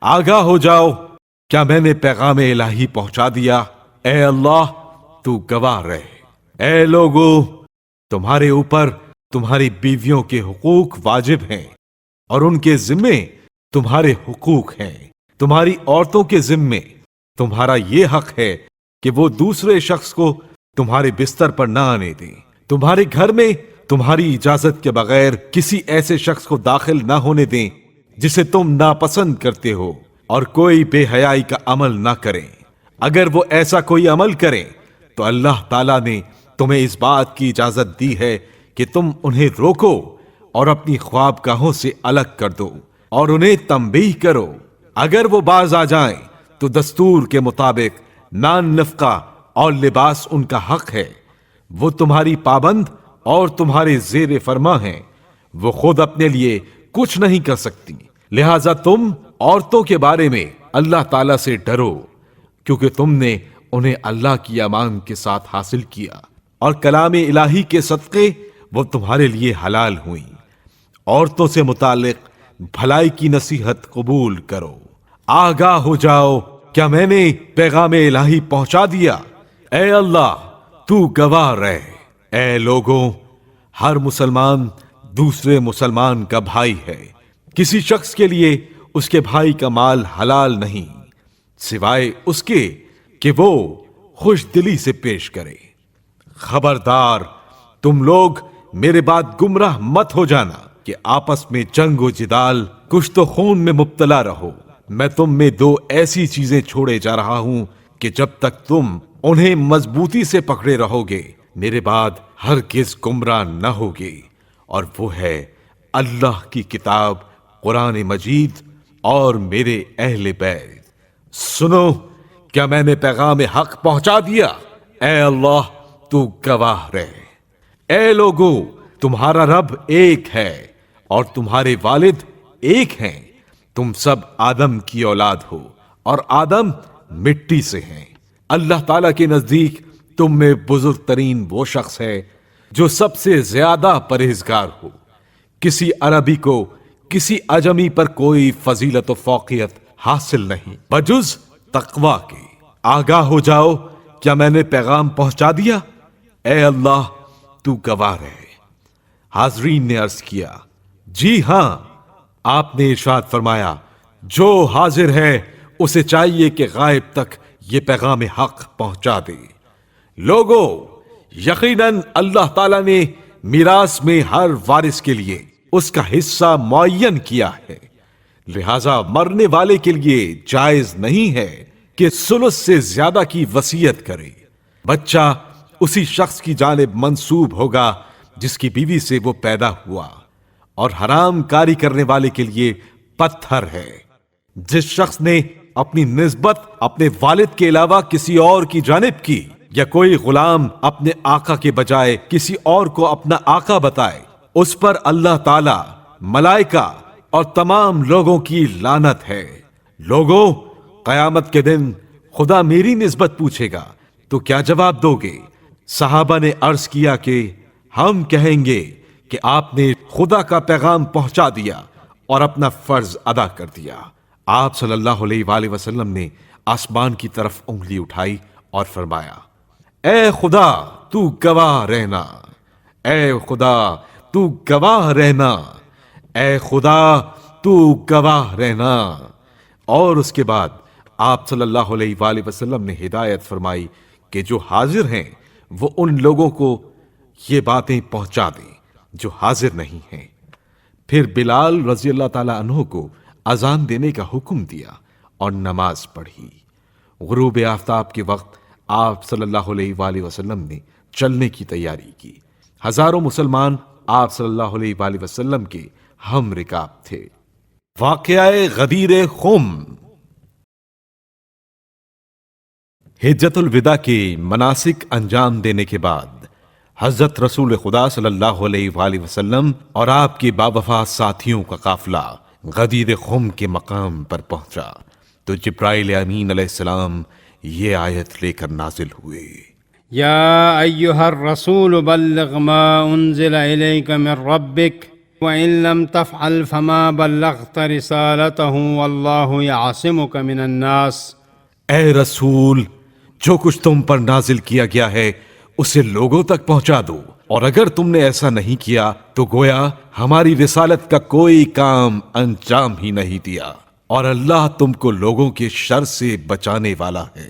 آگاہ ہو جاؤ، کیا میں نے پیغام الہی پہنچا دیا؟ اے اللہ تو گواہ رہے۔ اے لوگو، تمہارے اوپر تمہاری بیویوں کے حقوق واجب ہیں اور ان کے ذمے تمہارے حقوق ہیں۔ تمہاری عورتوں کے ذمے تمہارا یہ حق ہے کہ وہ دوسرے شخص کو تمہارے بستر پر نہ آنے دیں۔ تمہارے گھر میں تمہاری اجازت کے بغیر کسی ایسے شخص کو داخل نہ ہونے دیں جسے تم ناپسند کرتے ہو، اور کوئی بے حیائی کا عمل نہ کریں۔ اگر وہ ایسا کوئی عمل کریں تو اللہ تعالیٰ نے تمہیں اس بات کی اجازت دی ہے کہ تم انہیں روکو اور اپنی خوابگاہوں سے الگ کر دو اور انہیں تنبیہ کرو۔ اگر وہ باز آ جائیں تو دستور کے مطابق نان نفقہ اور لباس ان کا حق ہے۔ وہ تمہاری پابند اور تمہارے زیر فرما ہیں، وہ خود اپنے لیے کچھ نہیں کر سکتی، لہذا تم عورتوں کے بارے میں اللہ تعالیٰ سے ڈرو، کیونکہ تم نے انہیں اللہ کی امان کے ساتھ حاصل کیا اور کلام الہی کے صدقے وہ تمہارے لیے حلال ہوئیں۔ عورتوں سے متعلق بھلائی کی نصیحت قبول کرو۔ آگاہ ہو جاؤ، کیا میں نے پیغام الہی پہنچا دیا؟ اے اللہ تو گواہ رہے۔ اے لوگوں، ہر مسلمان دوسرے مسلمان کا بھائی ہے۔ کسی شخص کے لیے اس کے بھائی کا مال حلال نہیں سوائے اس کے کہ وہ خوش دلی سے پیش کرے۔ خبردار، تم لوگ میرے بعد گمراہ مت ہو جانا کہ آپس میں جنگ و جدال، کشت و خون میں مبتلا رہو۔ میں تم میں دو ایسی چیزیں چھوڑے جا رہا ہوں کہ جب تک تم انہیں مضبوطی سے پکڑے رہو گے میرے بعد ہرگز گمراہ نہ ہوگے، اور وہ ہے اللہ کی کتاب قرآن مجید اور میرے اہل بیت۔ سنو، کیا میں نے پیغام حق پہنچا دیا؟ اے اللہ تو گواہ رہے۔ اے لوگو، تمہارا رب ایک ہے اور تمہارے والد ایک ہیں۔ تم سب آدم کی اولاد ہو اور آدم مٹی سے ہیں۔ اللہ تعالیٰ کے نزدیک تم میں بزرگ ترین وہ شخص ہے جو سب سے زیادہ پرہیزگار ہو۔ کسی عربی کو کسی عجمی پر کوئی فضیلت و فوقیت حاصل نہیں بجز تقوی کے۔ آگاہ ہو جاؤ، کیا میں نے پیغام پہنچا دیا؟ اے اللہ تو گواہ رہے۔ حاضرین نے عرض کیا، جی ہاں۔ آپ نے ارشاد فرمایا، جو حاضر ہے اسے چاہیے کہ غائب تک یہ پیغام حق پہنچا دے۔ لوگو، یقیناً اللہ تعالیٰ نے میراث میں ہر وارث کے لیے اس کا حصہ معین کیا ہے، لہذا مرنے والے کے لیے جائز نہیں ہے کہ ثلث سے زیادہ کی وصیت کرے۔ بچہ اسی شخص کی جانب منسوب ہوگا جس کی بیوی سے وہ پیدا ہوا، اور حرام کاری کرنے والے کے لیے پتھر ہے۔ جس شخص نے اپنی نسبت اپنے والد کے علاوہ کسی اور کی جانب کی، یا کوئی غلام اپنے آقا کے بجائے کسی اور کو اپنا آقا بتائے، اس پر اللہ تعالی، ملائکہ اور تمام لوگوں کی لعنت ہے۔ لوگوں، قیامت کے دن خدا میری نسبت پوچھے گا تو کیا جواب دو گے؟ صحابہ نے عرض کیا کہ ہم کہیں گے کہ آپ نے خدا کا پیغام پہنچا دیا اور اپنا فرض ادا کر دیا۔ آپ صلی اللہ علیہ وآلہ وسلم نے آسمان کی طرف انگلی اٹھائی اور فرمایا، اے خدا تو گواہ رہنا، اے خدا تو گواہ رہنا، اے خدا تو گواہ رہنا۔ اور اس کے بعد آپ صلی اللہ علیہ وآلہ وسلم نے ہدایت فرمائی کہ جو حاضر ہیں وہ ان لوگوں کو یہ باتیں پہنچا دیں جو حاضر نہیں ہیں۔ پھر بلال رضی اللہ تعالیٰ عنہ کو اذان دینے کا حکم دیا اور نماز پڑھی۔ غروب آفتاب کے وقت آپ صلی اللہ علیہ وآلہ وسلم نے چلنے کی تیاری کی۔ ہزاروں مسلمان آپ صلی اللہ علیہ وآلہ وسلم کے ہم رکاب تھے۔ واقعہ غدیر خم۔ حجۃ الوداع کے مناسک انجام دینے کے بعد حضرت رسول خدا صلی اللہ علیہ وآلہ وسلم اور آپ کے باوفا ساتھیوں کا قافلہ غدیر خم کے مقام پر پہنچا تو جبرائیل امین علیہ السلام یہ آیت لے کر نازل ہوئے، یا ایہا الرسول بلغ ما انزل الیک من ربک وَإِن لَّمْ تَفْعَلْ فَمَا بَلَّغْتَ رِسَالَتَهُ وَاللَّهُ يَعْصِمُكَ مِنَ النَّاسِ۔ اے رسول، جو کچھ تم پر نازل کیا گیا ہے اسے لوگوں تک پہنچا دو، اور اگر تم نے ایسا نہیں کیا تو گویا ہماری رسالت کا کوئی کام انجام ہی نہیں دیا، اور اللہ تم کو لوگوں کے شر سے بچانے والا ہے۔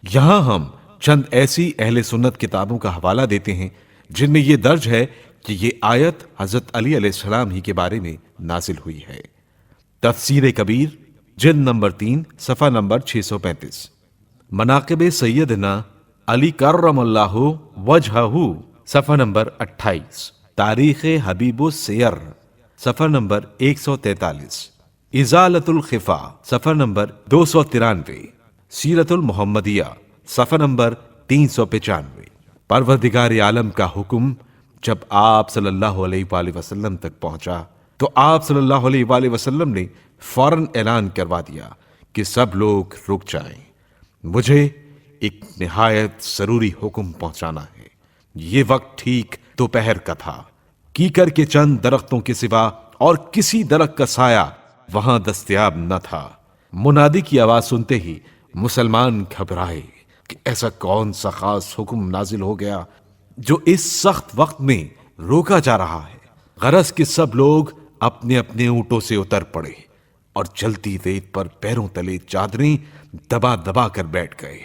یہاں ہم چند ایسی اہل سنت کتابوں کا حوالہ دیتے ہیں جن میں یہ درج ہے کہ یہ آیت حضرت علی علیہ السلام ہی کے بارے میں نازل ہوئی ہے۔ تفسیر کبیر جلد نمبر 3 صفحہ نمبر 635۔ مناقب سیدنا علی کرم اللہ وجہہ صفحہ نمبر 28۔ تاریخ حبیب السیر صفحہ نمبر 143۔ ازالۃ الخفا صفحہ نمبر 293۔ سیرت المحمدیہ صفحہ نمبر 395۔ پروردگار عالم کا حکم جب آپ صلی اللہ علیہ وآلہ وسلم تک پہنچا تو آپ صلی اللہ علیہ وآلہ وسلم نے فوراً اعلان کروا دیا کہ سب لوگ رک جائیں، مجھے ایک نہایت ضروری حکم پہنچانا ہے۔ یہ وقت ٹھیک دوپہر کا تھا، کیکر کے چند درختوں کے سوا اور کسی درخت کا سایہ وہاں دستیاب نہ تھا۔ منادی کی آواز سنتے ہی مسلمان گھبرائے کہ ایسا کون سا خاص حکم نازل ہو گیا جو اس سخت وقت میں روکا جا رہا ہے۔ غرض کہ سب لوگ اپنے اپنے اونٹوں سے اتر پڑے اور جلتی ریت پر پیروں تلے چادریں دبا دبا کر بیٹھ گئے۔